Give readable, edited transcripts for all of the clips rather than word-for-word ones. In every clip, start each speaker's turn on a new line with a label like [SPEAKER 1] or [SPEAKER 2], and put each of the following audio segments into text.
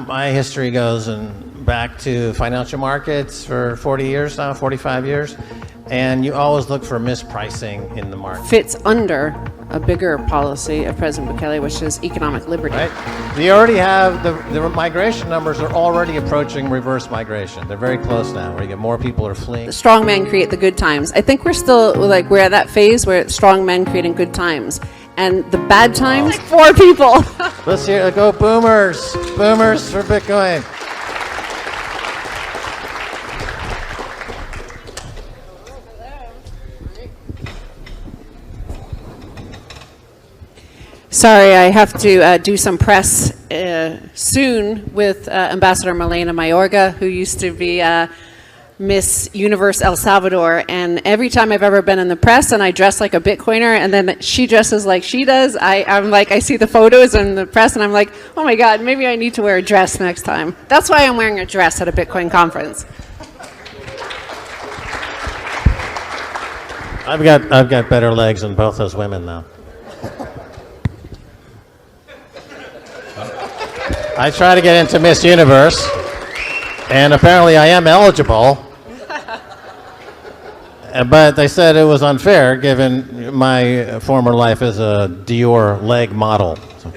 [SPEAKER 1] my history goes back to financial markets for 40 years now, 45 years, and you always look for mispricing in the market.
[SPEAKER 2] Fits under a bigger policy of President Bukele, which is economic liberty.
[SPEAKER 1] Right. You already have the migration numbers are already approaching reverse migration. They're very close now, where you get more people are fleeing.
[SPEAKER 2] The strong men create the good times. I think we're still we're at that phase where it's strong men creating good times, and the bad times, like 4 people.
[SPEAKER 1] Let's hear go boomers, boomers for Bitcoin.
[SPEAKER 2] Sorry, I have to do some press soon with Ambassador Milena Mayorga, who used to be Miss Universe El Salvador. And every time I've ever been in the press and I dress like a Bitcoiner and then she dresses like she does, I'm like, I see the photos in the press and I'm like, oh my God, maybe I need to wear a dress next time. That's why I'm wearing a dress at a Bitcoin conference.
[SPEAKER 1] I've got better legs than both those women now. I try to get into Miss Universe, and apparently I am eligible. But they said it was unfair given my former life as a Dior leg model. So.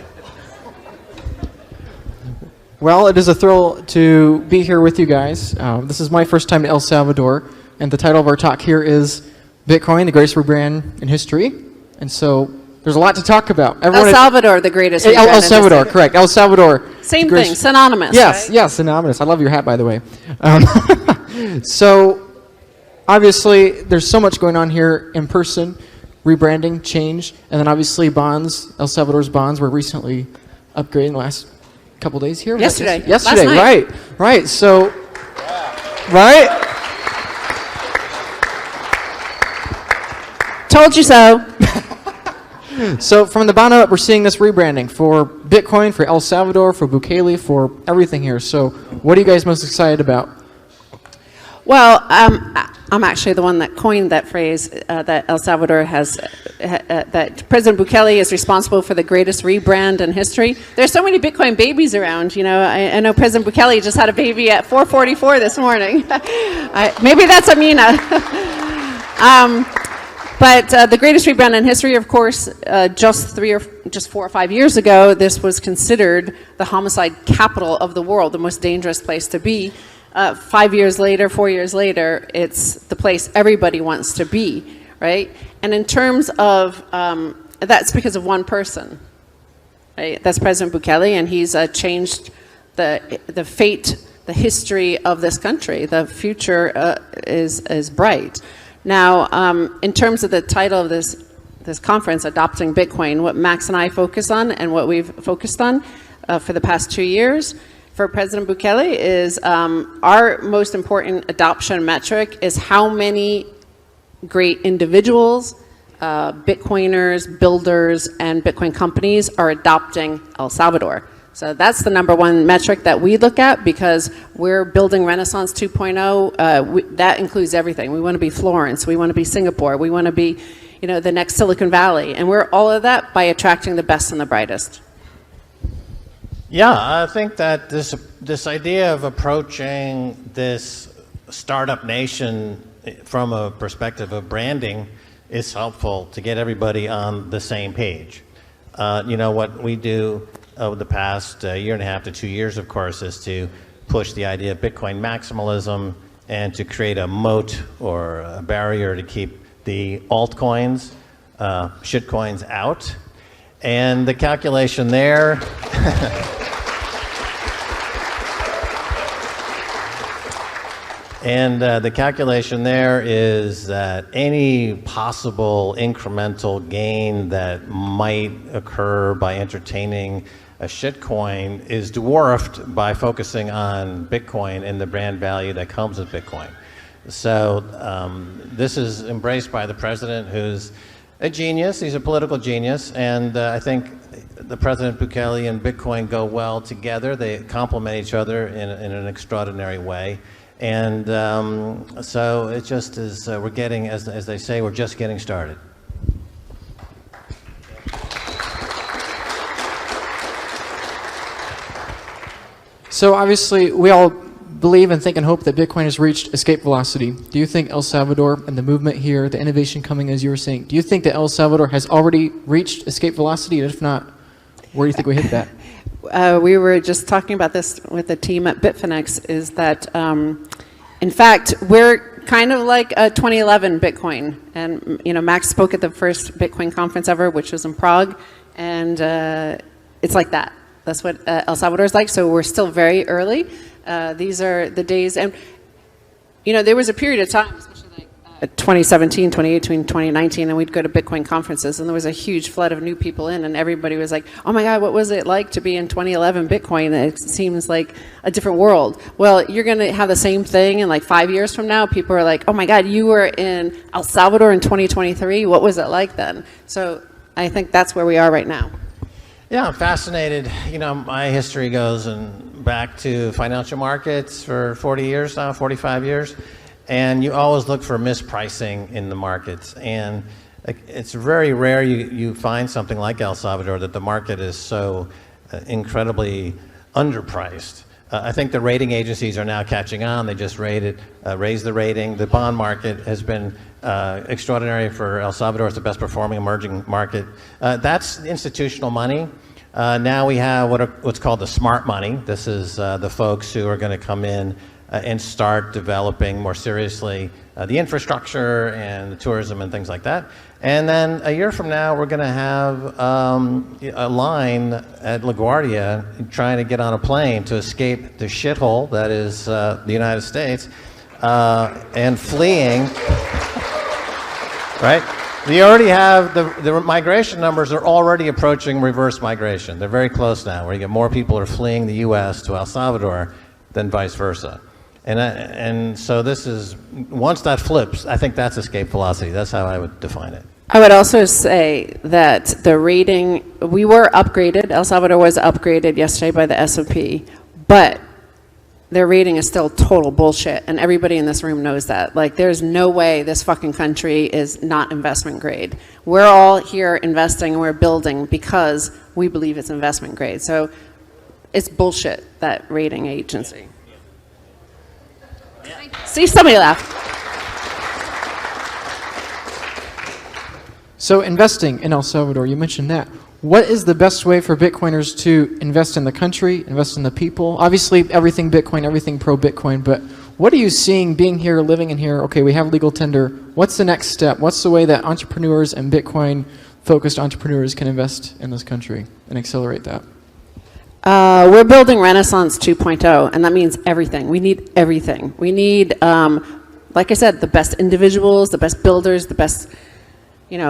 [SPEAKER 3] Well, it is a thrill to be here with you guys. This is my first time in El Salvador, and the title of our talk here is Bitcoin, the greatest rebrand in history. And so there's a lot to talk about.
[SPEAKER 2] El Salvador, the greatest rebrand.
[SPEAKER 3] El Salvador, correct. El Salvador.
[SPEAKER 2] Same thing, synonymous.
[SPEAKER 3] Yes,
[SPEAKER 2] right?
[SPEAKER 3] yes, synonymous. I love your hat, by the way. So, obviously, there's so much going on here in person, rebranding, change, and then obviously bonds. El Salvador's bonds were recently upgraded in the last couple days here.
[SPEAKER 2] Yesterday.
[SPEAKER 3] Yesterday,
[SPEAKER 2] Last night.
[SPEAKER 3] right. So, right?
[SPEAKER 2] Told you so.
[SPEAKER 3] So from the bottom up, we're seeing this rebranding for Bitcoin, for El Salvador, for Bukele, for everything here. So what are you guys most excited about?
[SPEAKER 2] Well, I'm actually the one that coined that phrase that El Salvador has, that President Bukele is responsible for the greatest rebrand in history. There's so many Bitcoin babies around. You know, I know President Bukele just had a baby at 4:44 this morning. Maybe that's Amina. But the greatest rebrand in history, of course, just 4 or 5 years ago, this was considered the homicide capital of the world, the most dangerous place to be. 5 years later, 4 years later, it's the place everybody wants to be, right? And in terms of, that's because of one person, right? That's President Bukele, and he's changed the fate, the history of this country. The future is bright. Now, in terms of the title of this conference, Adopting Bitcoin, what Max and I focus on and what we've focused on for the past 2 years for President Bukele is our most important adoption metric is how many great individuals, Bitcoiners, builders, and Bitcoin companies are adopting El Salvador. So that's the #1 metric that we look at because we're building Renaissance 2.0. That includes everything. We want to be Florence. We want to be Singapore. We want to be, you know, the next Silicon Valley. And we're all of that by attracting the best and the brightest.
[SPEAKER 1] Yeah, I think that this idea of approaching this startup nation from a perspective of branding is helpful to get everybody on the same page. You know, what we do over the past year and a half to 2 years, of course, is to push the idea of Bitcoin maximalism and to create a moat or a barrier to keep the altcoins, shitcoins out. And the calculation there, the calculation there is that any possible incremental gain that might occur by entertaining a shitcoin is dwarfed by focusing on Bitcoin and the brand value that comes with Bitcoin. So this is embraced by the president, who's a genius. He's a political genius, and I think the President Bukele and Bitcoin go well together. They complement each other in an extraordinary way. And so it just is, we're getting, as they say, we're just getting started.
[SPEAKER 3] So obviously, we all believe and think and hope that Bitcoin has reached escape velocity. Do you think El Salvador and the movement here, the innovation coming, as you were saying, do you think that El Salvador has already reached escape velocity? And if not, where do you think we hit that?
[SPEAKER 2] We were just talking about this with the team at Bitfinex, is that, in fact, we're kind of like a 2011 Bitcoin. And, Max spoke at the first Bitcoin conference ever, which was in Prague, and it's like that. That's what El Salvador is like, so we're still very early. These are the days, and, there was a period of time, especially like 2017, 2018, 2019, and we'd go to Bitcoin conferences, and there was a huge flood of new people in, and everybody was like, oh my God, what was it like to be in 2011 Bitcoin? It seems like a different world. Well, you're going to have the same thing in like 5 years from now. People are like, oh my God, you were in El Salvador in 2023. What was it like then? So I think that's where we are right now.
[SPEAKER 1] Yeah, I'm fascinated. My history goes back to financial markets for 40 years now, 45 years. And you always look for mispricing in the markets. And it's very rare you find something like El Salvador that the market is so incredibly underpriced. I think the rating agencies are now catching on. They just raised the rating. The bond market has been extraordinary for El Salvador. It's the best performing emerging market. That's institutional money. Now we have what's called the smart money. This is the folks who are going to come in and start developing more seriously the infrastructure and the tourism and things like that. And then a year from now, we're going to have a line at LaGuardia trying to get on a plane to escape the shithole that is the United States and fleeing, right? We already have the migration numbers are already approaching reverse migration. They're very close now, where you get more people are fleeing the U.S. to El Salvador than vice versa. And so this is, once that flips, I think that's escape velocity. That's how I would define it.
[SPEAKER 2] I would also say that the rating, we were upgraded, El Salvador was upgraded yesterday by the S&P, but their rating is still total bullshit, and everybody in this room knows that. Like, there's no way this fucking country is not investment grade. We're all here investing and we're building because we believe it's investment grade. So it's bullshit, that rating agency. See, somebody laugh.
[SPEAKER 3] So investing in El Salvador, you mentioned that. What is the best way for Bitcoiners to invest in the country, invest in the people? Obviously, everything Bitcoin, everything pro-Bitcoin, but what are you seeing being here, living in here? Okay, we have legal tender. What's the next step? What's the way that entrepreneurs and Bitcoin-focused entrepreneurs can invest in this country and accelerate that?
[SPEAKER 2] We're building Renaissance 2.0, and that means everything. We need everything. We need, like I said, the best individuals, the best builders, the best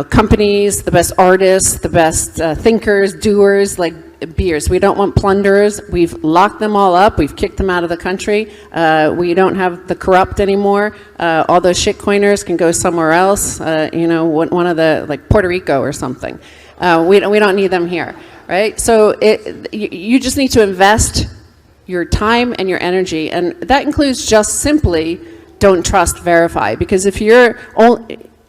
[SPEAKER 2] companies, the best artists, the best thinkers, doers, like beers. We don't want plunderers. We've locked them all up. We've kicked them out of the country. We don't have the corrupt anymore. All those shitcoiners can go somewhere else, one of the, like Puerto Rico or something. We don't need them here. Right? So you just need to invest your time and your energy, and that includes just simply don't trust, verify. Because if you're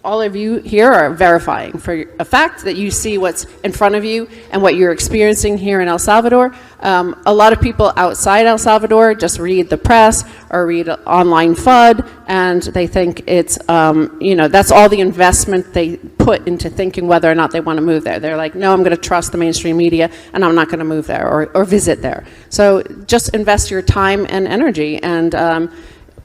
[SPEAKER 2] all of you here are verifying for a fact that you see what's in front of you and what you're experiencing here in El Salvador. A lot of people outside El Salvador just read the press or read online FUD, and they think it's, that's all the investment they put into thinking whether or not they want to move there. They're like, no, I'm going to trust the mainstream media, and I'm not going to move there or visit there. So just invest your time and energy, and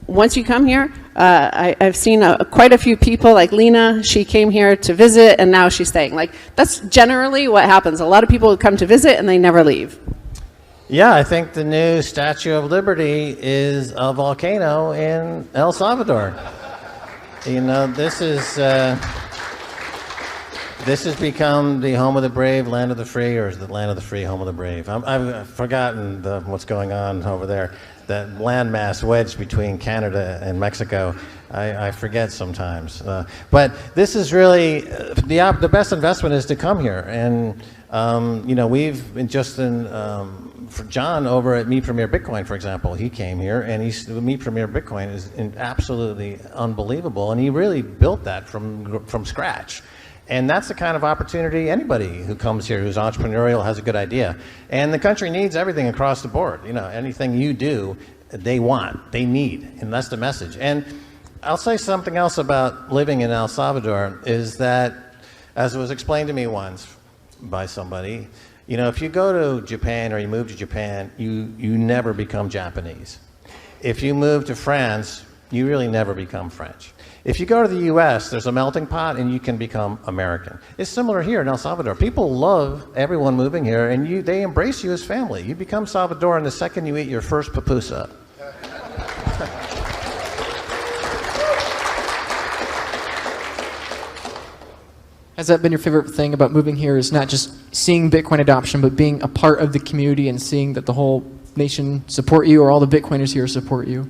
[SPEAKER 2] once you come here, I've seen quite a few people, like Lena, she came here to visit and now she's staying. Like, that's generally what happens. A lot of people come to visit and they never leave.
[SPEAKER 1] Yeah, I think the new Statue of Liberty is a volcano in El Salvador. This has become the home of the brave, land of the free, or is it land of the free, home of the brave? I've forgotten what's going on over there. That landmass wedged between Canada and Mexico, I forget sometimes. But this is really, the best investment is to come here. And, we've been for John over at Me Premier Bitcoin, for example, he came here, and Me Premier Bitcoin is absolutely unbelievable. And he really built that from scratch. And that's the kind of opportunity anybody who comes here who's entrepreneurial has a good idea. And the country needs everything across the board. You know, anything you do, they want, they need, and that's the message. And I'll say something else about living in El Salvador is that, as was explained to me once by somebody, you know, if you go to Japan or you move to Japan, you never become Japanese. If you move to France, you really never become French. If you go to the US, there's a melting pot and you can become American. It's similar here in El Salvador. People love everyone moving here and they embrace you as family. You become Salvadoran the second you eat your first pupusa.
[SPEAKER 3] Has that been your favorite thing about moving here, is not just seeing Bitcoin adoption, but being a part of the community and seeing that the whole nation support you, or all the Bitcoiners here support you?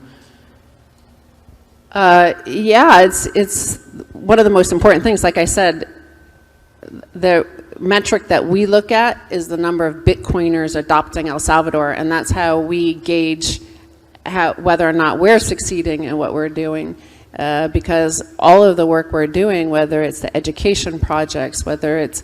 [SPEAKER 2] Yeah, it's one of the most important things. Like I said, the metric that we look at is the number of Bitcoiners adopting El Salvador, and that's how we gauge whether or not we're succeeding in what we're doing. Because all of the work we're doing, whether it's the education projects, whether it's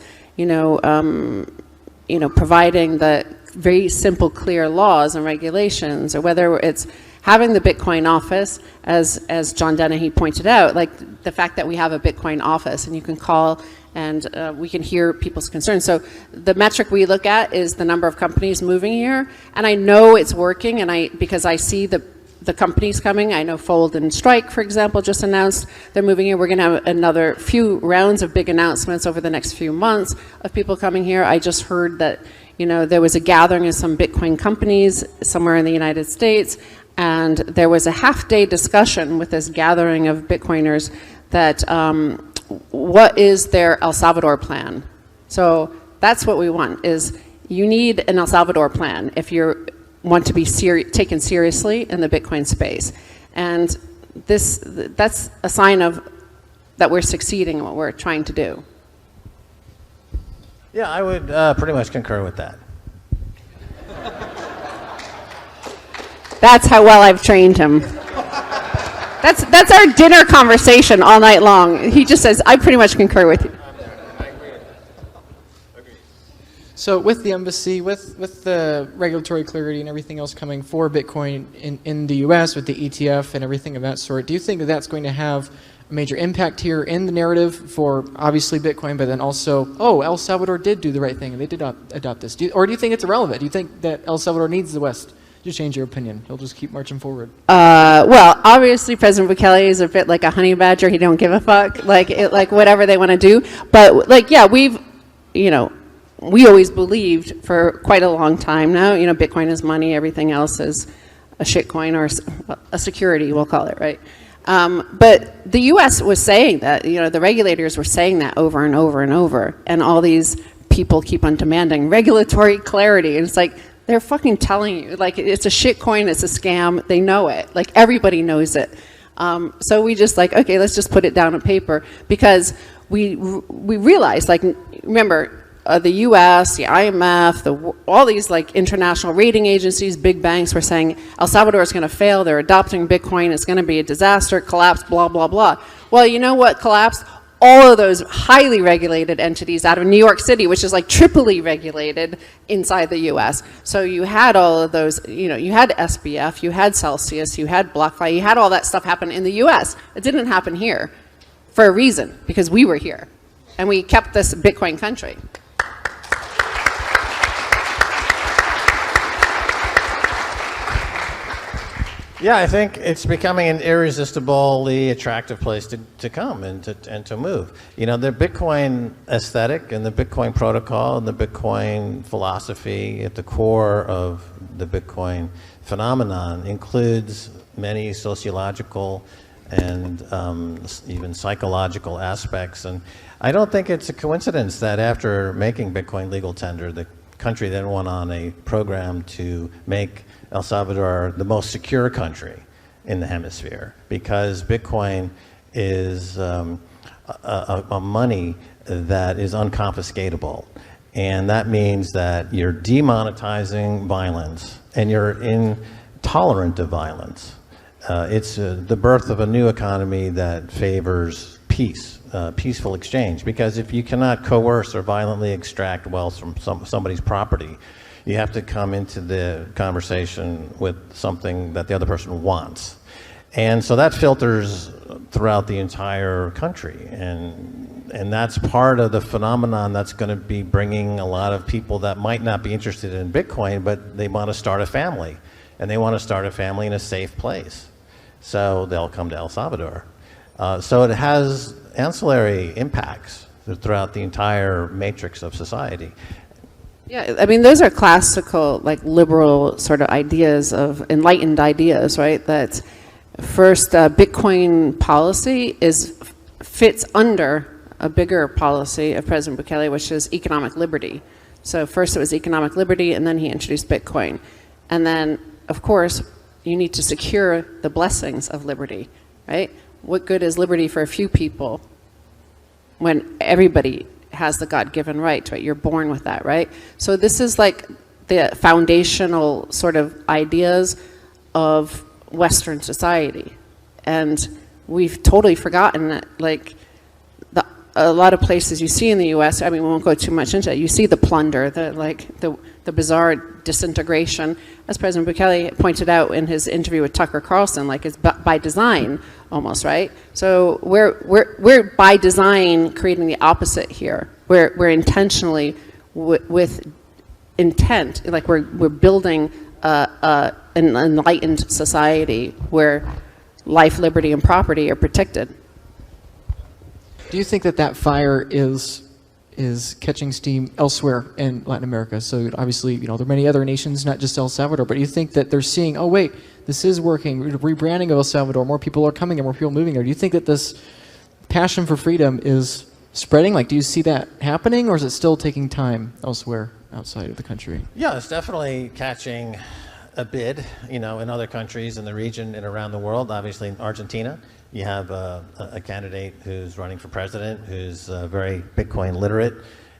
[SPEAKER 2] providing the very simple, clear laws and regulations, or whether it's having the Bitcoin office, as John Dennehy pointed out, like the fact that we have a Bitcoin office and you can call and we can hear people's concerns. So the metric we look at is the number of companies moving here, and I know it's working, and because I see the companies coming. I know Fold and Strike, for example, just announced they're moving here. We're going to have another few rounds of big announcements over the next few months of people coming here. I just heard that, there was a gathering of some Bitcoin companies somewhere in the United States, and there was a half-day discussion with this gathering of Bitcoiners that what is their El Salvador plan? So that's what we want, is you need an El Salvador plan if you're want to be taken seriously in the Bitcoin space. And that's a sign of that we're succeeding in what we're trying to do.
[SPEAKER 1] Yeah, I would pretty much concur with that.
[SPEAKER 2] That's how well I've trained him. That's our dinner conversation all night long. He just says, I pretty much concur with you.
[SPEAKER 3] So with the embassy, with the regulatory clarity and everything else coming for Bitcoin in the US with the ETF and everything of that sort, do you think that that's going to have a major impact here in the narrative for obviously Bitcoin, but then also, El Salvador did do the right thing and they did adopt this? Or do you think it's irrelevant? Do you think that El Salvador needs the West to change your opinion? He'll just keep marching forward.
[SPEAKER 2] Well, obviously President Bukele is a bit like a honey badger. He don't give a fuck, like whatever they want to do. But we always believed for quite a long time now, Bitcoin is money, everything else is a shitcoin or a security, we'll call it, right? But the U.S. was saying that, the regulators were saying that over and over and over, and all these people keep on demanding regulatory clarity, and it's like, they're fucking telling you, like, it's a shitcoin, it's a scam, they know it, like, everybody knows it. So we just okay, let's just put it down on paper, because we realized, remember, the U.S., the IMF, all these international rating agencies, big banks were saying El Salvador is going to fail. They're adopting Bitcoin. It's going to be a disaster, collapse, blah, blah, blah. Well, you know what collapsed? All of those highly regulated entities out of New York City, which is triply regulated inside the U.S. So you had all of those, you had SBF, you had Celsius, you had BlockFi, you had all that stuff happen in the U.S. It didn't happen here for a reason, because we were here and we kept this Bitcoin country.
[SPEAKER 1] Yeah, I think it's becoming an irresistibly attractive place to come and to move. The Bitcoin aesthetic and the Bitcoin protocol and the Bitcoin philosophy at the core of the Bitcoin phenomenon includes many sociological and even psychological aspects. And I don't think it's a coincidence that after making Bitcoin legal tender, the country then went on a program to make El Salvador the most secure country in the hemisphere, because Bitcoin is a money that is unconfiscatable. And that means that you're demonetizing violence and you're intolerant of violence. It's the birth of a new economy that favors peace, peaceful exchange. Because if you cannot coerce or violently extract wealth from somebody's property, you have to come into the conversation with something that the other person wants. And so that filters throughout the entire country. And that's part of the phenomenon that's going to be bringing a lot of people that might not be interested in Bitcoin, but they want to start a family. And they want to start a family in a safe place. So they'll come to El Salvador. So it has ancillary impacts throughout the entire matrix of society.
[SPEAKER 2] Yeah, I mean, those are classical, like, liberal sort of ideas of enlightened ideas, right? That first, Bitcoin policy fits under a bigger policy of President Bukele, which is economic liberty. So first it was economic liberty, and then he introduced Bitcoin. And then, of course, you need to secure the blessings of liberty, right? What good is liberty for a few people when everybody has the God-given right to it? You're born with that, right? So this is like the foundational sort of ideas of Western society. And we've totally forgotten that, like, a lot of places you see in the U.S., I mean, we won't go too much into it, you see the plunder, the bizarre disintegration, as President Bukele pointed out in his interview with Tucker Carlson, like, it's by design almost, right? So we're by design creating the opposite here. We're intentionally, with intent, like we're building an enlightened society where life, liberty, and property are protected.
[SPEAKER 3] Do you think that fire is catching steam elsewhere in Latin America? So obviously, there are many other nations, not just El Salvador, but do you think that they're seeing, oh wait, this is working, rebranding of El Salvador, more people are coming and more people moving there. Do you think that this passion for freedom is spreading? Like, do you see that happening, or is it still taking time elsewhere outside of the country?
[SPEAKER 1] Yeah, it's definitely catching a bid, in other countries in the region and around the world. Obviously in Argentina, you have a candidate who's running for president who's very Bitcoin literate,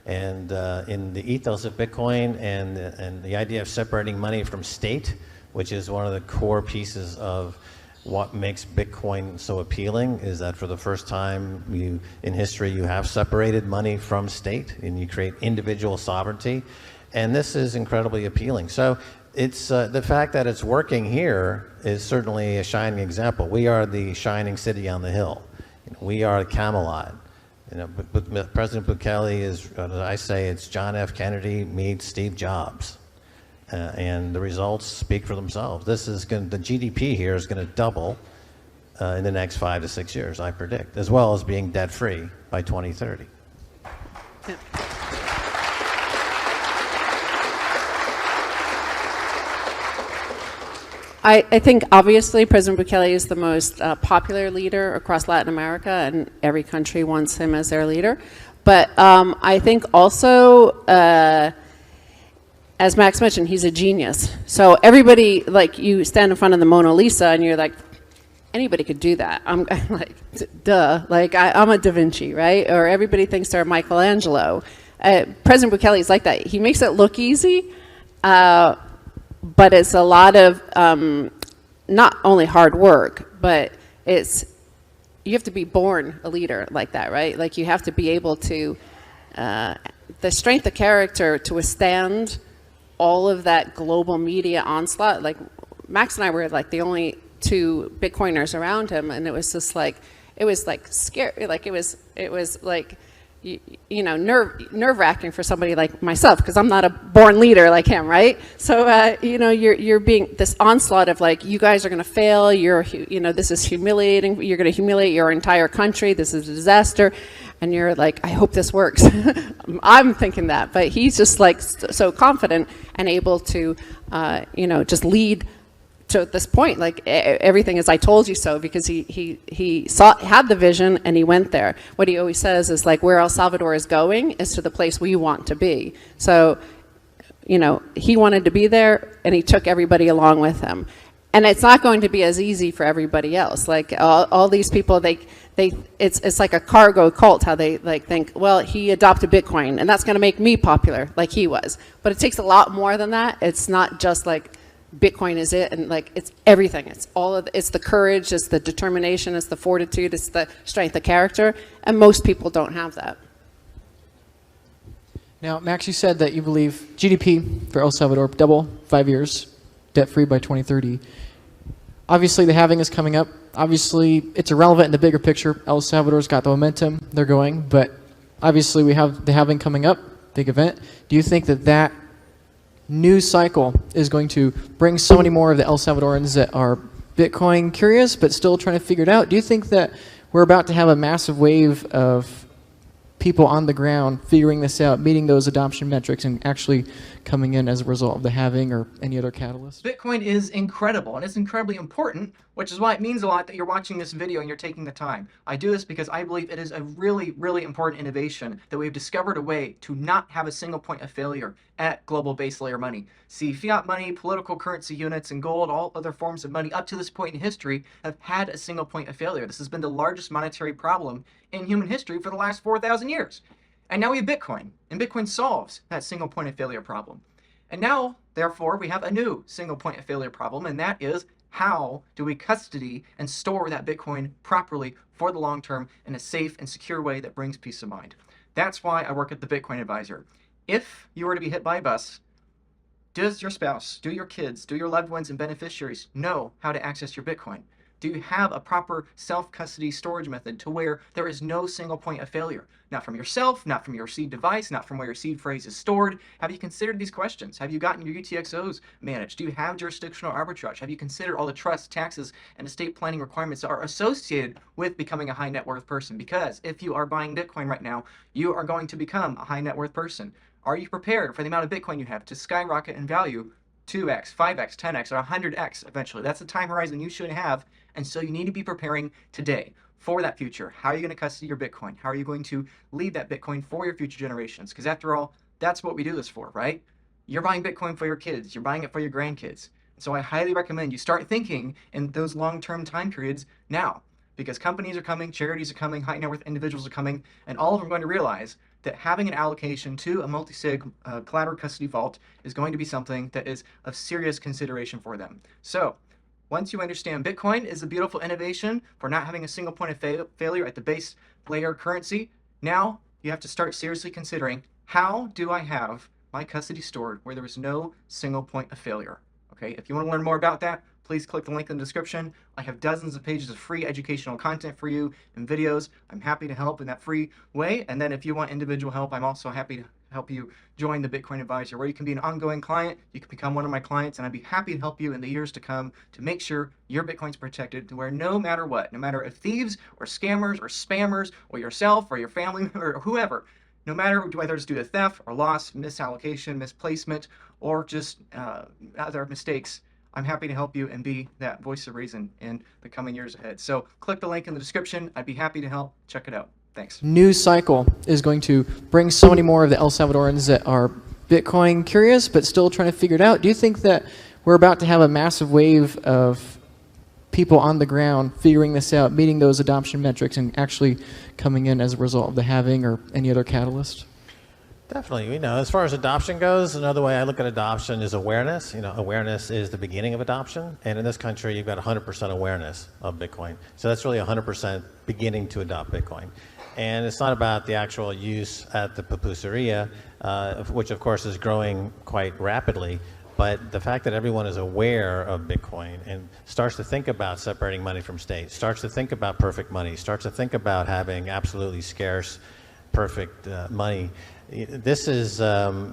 [SPEAKER 1] and in the ethos of Bitcoin and the idea of separating money from state, which is one of the core pieces of what makes Bitcoin so appealing, is that for the first time in history you have separated money from state and you create individual sovereignty, and this is incredibly appealing. So it's the fact that it's working here is certainly a shining example. We are the shining city on the hill. We are Camelot. But President Bukele is, as I say, it's John F. Kennedy meets Steve Jobs, and the results speak for themselves. The GDP here is going to double in the next 5 to 6 years, I predict, as well as being debt-free by 2030.
[SPEAKER 2] Yeah. I think obviously President Bukele is the most popular leader across Latin America, and every country wants him as their leader. But I think also, as Max mentioned, he's a genius. So everybody, like, you stand in front of the Mona Lisa and you're like, anybody could do that. I'm like, duh, like I'm a Da Vinci, right? Or everybody thinks they're Michelangelo. President Bukele is like that. He makes it look easy, but it's a lot of not only hard work, but you have to be born a leader like that, right? Like, you have to be able to, the strength of character to withstand all of that global media onslaught. Like, Max and I were like the only two Bitcoiners around him, and it was just like, it was like scary. Like, it was like, nerve-wracking for somebody like myself, because I'm not a born leader like him, right? So, you're being this onslaught of, like, you guys are going to fail. This is humiliating. You're going to humiliate your entire country. This is a disaster. And you're like, I hope this works. I'm thinking that. But he's just, like, so confident and able to, just lead to this point, like, everything is I told you so, because he had the vision and he went there. What he always says is, like, where El Salvador is going is to the place we want to be. So, he wanted to be there, and he took everybody along with him. And it's not going to be as easy for everybody else. Like, all these people, it's like a cargo cult, how they, like, think, well, he adopted Bitcoin and that's going to make me popular like he was. But it takes a lot more than that. It's not just like Bitcoin is it, and like it's everything. It's all of it's the courage, it's the determination, it's the fortitude, it's the strength of character, and most people don't have that.
[SPEAKER 3] Now, Max, you said that you believe GDP for El Salvador double 5 years, debt-free by 2030. Obviously, the halving is coming up. Obviously, it's irrelevant in the bigger picture. El Salvador's got the momentum; they're going, but obviously, we have the halving coming up, big event. Do you think that that new cycle is going to bring so many more of the El Salvadorans that are Bitcoin curious but still trying to figure it out? Do you think that we're about to have a massive wave of people on the ground figuring this out, meeting those adoption metrics, and actually coming in as a result of the halving or any other catalyst?
[SPEAKER 4] Bitcoin is incredible, and it's incredibly important, which is why it means a lot that you're watching this video and you're taking the time. I do this because I believe it is a really, really important innovation that we've discovered a way to not have a single point of failure at global base layer money. See, fiat money, political currency units, and gold, all other forms of money up to this point in history have had a single point of failure. This has been the largest monetary problem in human history for the last 4,000 years. And now we have Bitcoin, and Bitcoin solves that single point of failure problem. And now, therefore, we have a new single point of failure problem, and that is how do we custody and store that Bitcoin properly for the long term in a safe and secure way that brings peace of mind. That's why I work at the Bitcoin Advisor. If you were to be hit by a bus, does your spouse, do your kids, do your loved ones and beneficiaries know how to access your Bitcoin? Do you have a proper self-custody storage method to where there is no single point of failure? Not from yourself, not from your seed device, not from where your seed phrase is stored. Have you considered these questions? Have you gotten your UTXOs managed? Do you have jurisdictional arbitrage? Have you considered all the trust, taxes, and estate planning requirements that are associated with becoming a high net worth person? Because if you are buying Bitcoin right now, you are going to become a high net worth person. Are you prepared for the amount of Bitcoin you have to skyrocket in value 2x, 5x, 10x, or 100x eventually? That's the time horizon you should have, and so you need to be preparing today for that future. How are you going to custody your Bitcoin? How are you going to leave that Bitcoin for your future generations? Because after all, that's what we do this for, right? You're buying Bitcoin for your kids. You're buying it for your grandkids. So I highly recommend you start thinking in those long-term time periods now, because companies are coming, charities are coming, high net worth individuals are coming, and all of them are going to realize that having an allocation to a multi-sig collateral custody vault is going to be something that is of serious consideration for them. So once you understand Bitcoin is a beautiful innovation for not having a single point of failure at the base layer currency, now you have to start seriously considering, how do I have my custody stored where there is no single point of failure? Okay, if you want to learn more about that, please click the link in the description. I have dozens of pages of free educational content for you and videos. I'm happy to help in that free way. And then if you want individual help, I'm also happy to help you join the Bitcoin Advisor, where you can be an ongoing client. You can become one of my clients, and I'd be happy to help you in the years to come to make sure your Bitcoin's protected, to where no matter what, no matter if thieves or scammers or spammers or yourself or your family member or whoever, no matter whether it's due to theft or loss, misallocation, misplacement, or just other mistakes, I'm happy to help you and be that voice of reason in the coming years ahead. So click the link in the description. I'd be happy to help. Check it out. Thanks.
[SPEAKER 3] New cycle is going to bring so many more of the El Salvadorans that are Bitcoin curious but still trying to figure it out. Do you think that we're about to have a massive wave of people on the ground figuring this out, meeting those adoption metrics, and actually coming in as a result of the halving or any other catalyst?
[SPEAKER 1] Definitely. You know, as far as adoption goes, another way I look at adoption is awareness. You know, awareness is the beginning of adoption. And in this country, you've got 100% awareness of Bitcoin. So that's really 100% beginning to adopt Bitcoin. And it's not about the actual use at the pupuseria, which of course is growing quite rapidly, but the fact that everyone is aware of Bitcoin and starts to think about separating money from state, starts to think about perfect money, starts to think about having absolutely scarce, perfect money. This is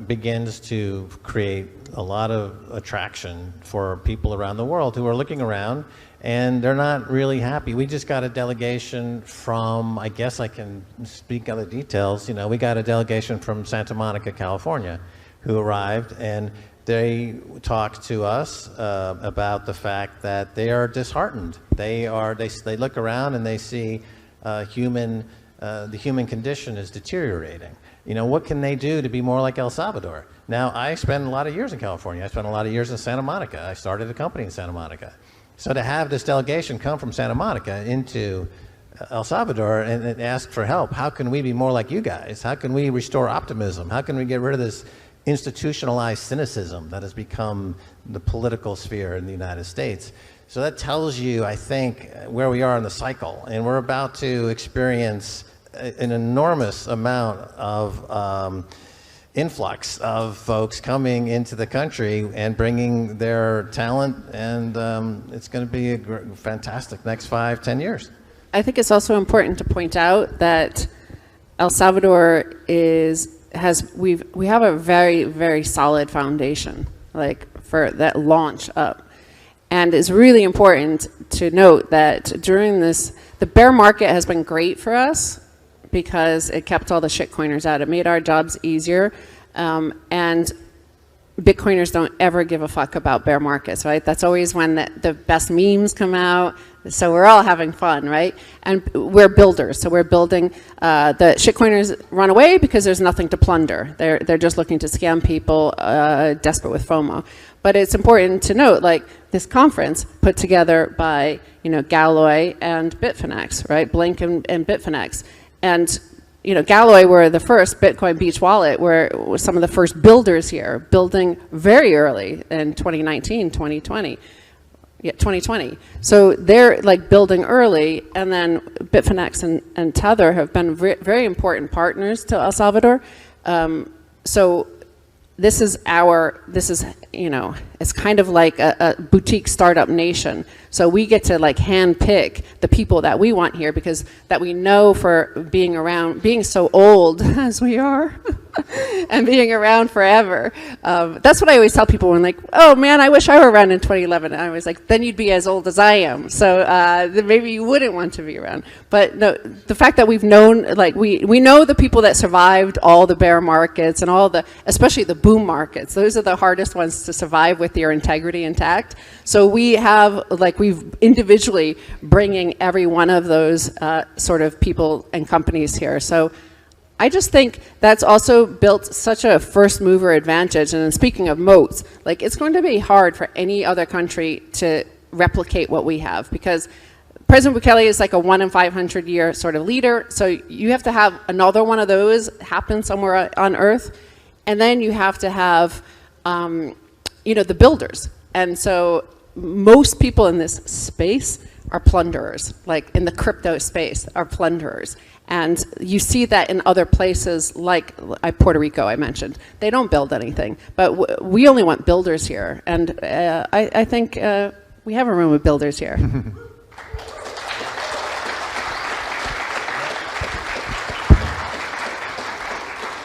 [SPEAKER 1] begins to create a lot of attraction for people around the world who are looking around, and they're not really happy. We just got a delegation from, I guess I can speak other details, you know, we got a delegation from Santa Monica, California, who arrived, and they talked to us about the fact that they are disheartened. They look around and they see the human condition is deteriorating. You know, what can they do to be more like El Salvador? Now, I spent a lot of years in California. I spent a lot of years in Santa Monica. I started a company in Santa Monica. So to have this delegation come from Santa Monica into El Salvador and ask for help, how can we be more like you guys? How can we restore optimism? How can we get rid of this institutionalized cynicism that has become the political sphere in the United States. So that tells you, I think, where we are in the cycle. And we're about to experience an enormous amount of influx of folks coming into the country and bringing their talent, and it's going to be a fantastic next 5-10 years.
[SPEAKER 2] I think it's also important to point out that El Salvador we have a very, very solid foundation, like, for that launch up. And it's really important to note that during this, the bear market has been great for us because it kept all the shitcoiners out. It made our jobs easier. And Bitcoiners don't ever give a fuck about bear markets, right? That's always when the best memes come out. So we're all having fun, right? And we're builders, so we're building. The shitcoiners run away because there's nothing to plunder. They're just looking to scam people, desperate with FOMO. But it's important to note, like, this conference put together by, Galloy and Bitfinex, right? Blink and Bitfinex. And Galloway were the first Bitcoin Beach wallet, were some of the first builders here, building very early in 2019, 2020. Yeah, 2020. So they're like building early, and then Bitfinex and Tether have been very important partners to El Salvador. So this is it's kind of like a boutique startup nation. So we get to like hand pick the people that we want here, because that we know for being so old as we are and being around forever. That's what I always tell people when, like, oh man, I wish I were around in 2011. And I was like, then you'd be as old as I am. So then maybe you wouldn't want to be around. But no, the fact that we've known, like, we know the people that survived all the bear markets and especially the boom markets. Those are the hardest ones to survive with your integrity intact. So we've individually bringing every one of those sort of people and companies here. So I just think that's also built such a first mover advantage. And speaking of moats, like, it's going to be hard for any other country to replicate what we have, because President Bukele is like a 1 in 500 year sort of leader. So you have to have another one of those happen somewhere on Earth. And then you have to have, the builders. And so most people in this space are plunderers, like in the crypto space are plunderers. And you see that in other places like Puerto Rico, I mentioned. They don't build anything, but we only want builders here. And I think we have a room of builders here.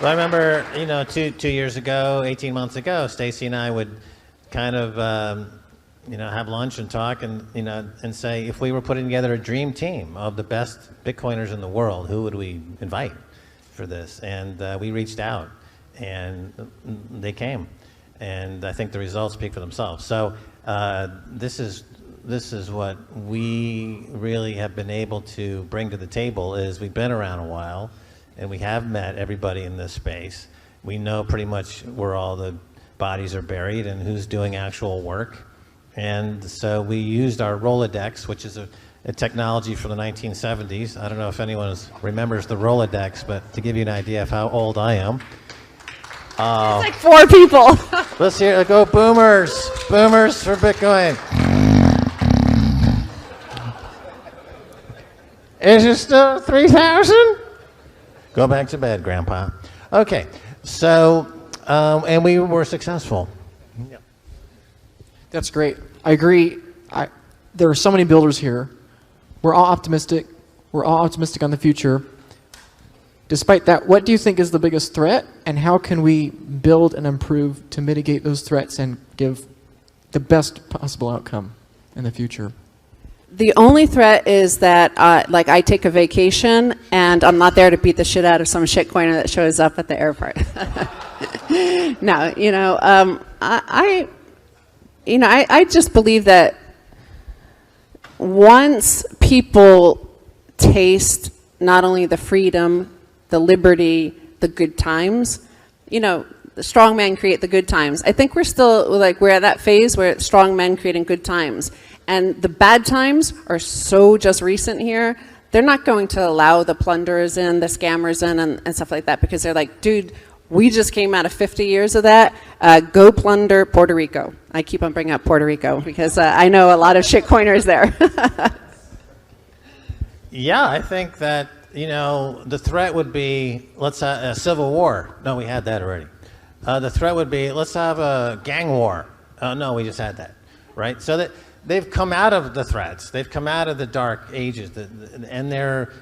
[SPEAKER 1] Well, I remember, 2 years ago, 18 months ago, Stacy and I would kind of, have lunch and talk and, and say, if we were putting together a dream team of the best Bitcoiners in the world, who would we invite for this? And we reached out, and they came. And I think the results speak for themselves. So this is what we really have been able to bring to the table, is we've been around a while, and we have met everybody in this space. We know pretty much where all the bodies are buried and who's doing actual work. And so we used our Rolodex, which is a technology from the 1970s. I don't know if anyone remembers the Rolodex, but to give you an idea of how old I am.
[SPEAKER 2] It's like 4 people.
[SPEAKER 1] Let's hear it. Go boomers. Boomers for Bitcoin. Is it still 3,000? Go back to bed, Grandpa. Okay, so, and we were successful. Yep.
[SPEAKER 3] That's great. I agree. There are so many builders here. We're all optimistic. We're all optimistic on the future. Despite that, what do you think is the biggest threat, and how can we build and improve to mitigate those threats and give the best possible outcome in the future?
[SPEAKER 2] The only threat is that, I take a vacation and I'm not there to beat the shit out of some shitcoiner that shows up at the airport. No, I just believe that once people taste not only the freedom, the liberty, the good times, the strong men create the good times. I think we're still, we're at that phase where strong men creating good times. And the bad times are so just recent here. They're not going to allow the plunderers in, the scammers in, and stuff like that, because they're like, dude, We just came out of 50 years of that. Go plunder Puerto Rico. I keep on bringing up Puerto Rico because I know a lot of shitcoiners there.
[SPEAKER 1] Yeah, I think that, the threat would be, let's have a civil war. No, we had that already. The threat would be, let's have a gang war. No, we just had that, right? So that they've come out of the threats. They've come out of the dark ages, and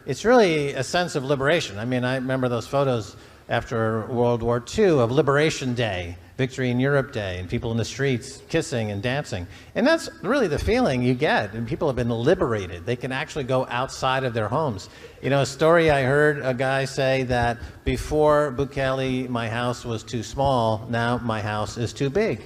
[SPEAKER 1] it's really a sense of liberation. I mean, I remember those photos after World War II of Liberation Day, Victory in Europe Day, and people in the streets kissing and dancing. And that's really the feeling you get, and people have been liberated. They can actually go outside of their homes. A story I heard a guy say that before Bukele, my house was too small, now my house is too big.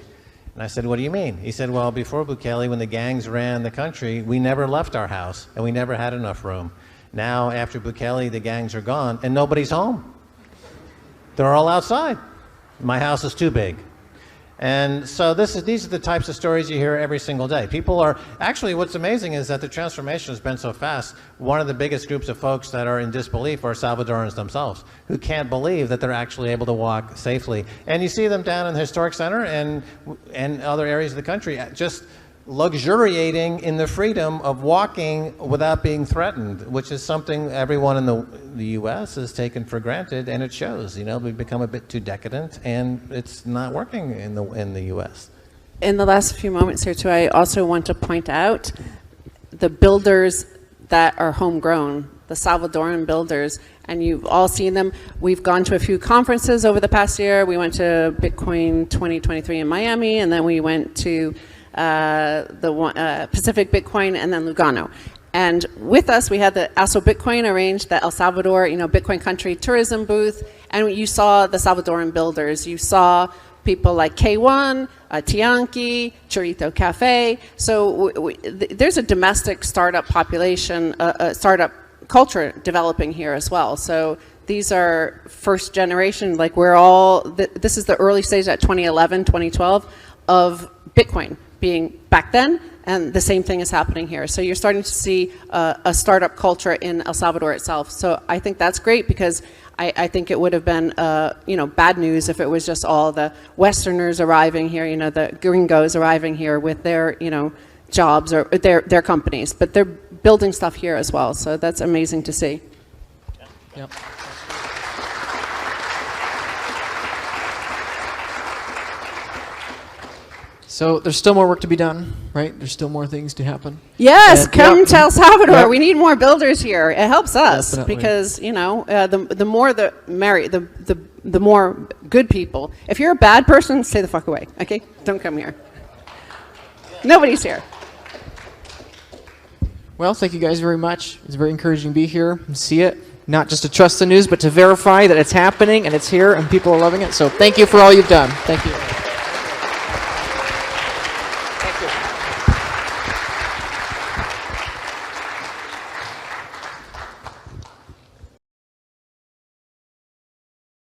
[SPEAKER 1] And I said, what do you mean? He said, well, before Bukele, when the gangs ran the country, we never left our house, and we never had enough room. Now, after Bukele, the gangs are gone, and nobody's home. They're all outside. My house is too big. And so these are the types of stories you hear every single day. People are, actually what's amazing is that the transformation has been so fast. One of the biggest groups of folks that are in disbelief are Salvadorans themselves, who can't believe that they're actually able to walk safely. And you see them down in the Historic Center and other areas of the country just luxuriating in the freedom of walking without being threatened, which is something everyone in the U.S. has taken for granted, and it shows. We've become a bit too decadent, and it's not working in the U.S.
[SPEAKER 2] In the last few moments here, too, I also want to point out the builders that are homegrown, the Salvadoran builders, and you've all seen them. We've gone to a few conferences over the past year. We went to Bitcoin 2023 in Miami, and then we went to the Pacific Bitcoin, and then Lugano. And with us, we had the ASO Bitcoin arranged, the El Salvador, Bitcoin country tourism booth, and you saw the Salvadoran builders. You saw people like K1, Tianki, Chorito Cafe. So there's a domestic startup population, startup culture developing here as well. So these are first generation, like this is the early stage at 2011, 2012 of Bitcoin being back then, and the same thing is happening here. So you're starting to see a startup culture in El Salvador itself. So I think that's great, because I think it would have been bad news if it was just all the Westerners arriving here, the gringos arriving here with their jobs or their companies, but they're building stuff here as well. So that's amazing to see.
[SPEAKER 3] Yep. So there's still more work to be done, right? There's still more things to happen.
[SPEAKER 2] Yes, come to El Salvador.
[SPEAKER 3] Yep.
[SPEAKER 2] We need more builders here. It helps us.
[SPEAKER 3] Definitely.
[SPEAKER 2] Because the more the more good people. If you're a bad person, stay the fuck away. Okay, don't come here. Nobody's here.
[SPEAKER 3] Well, thank you guys very much. It's very encouraging to be here and see it. Not just to trust the news, but to verify that it's happening and it's here and people are loving it. So thank you for all you've done. Thank you.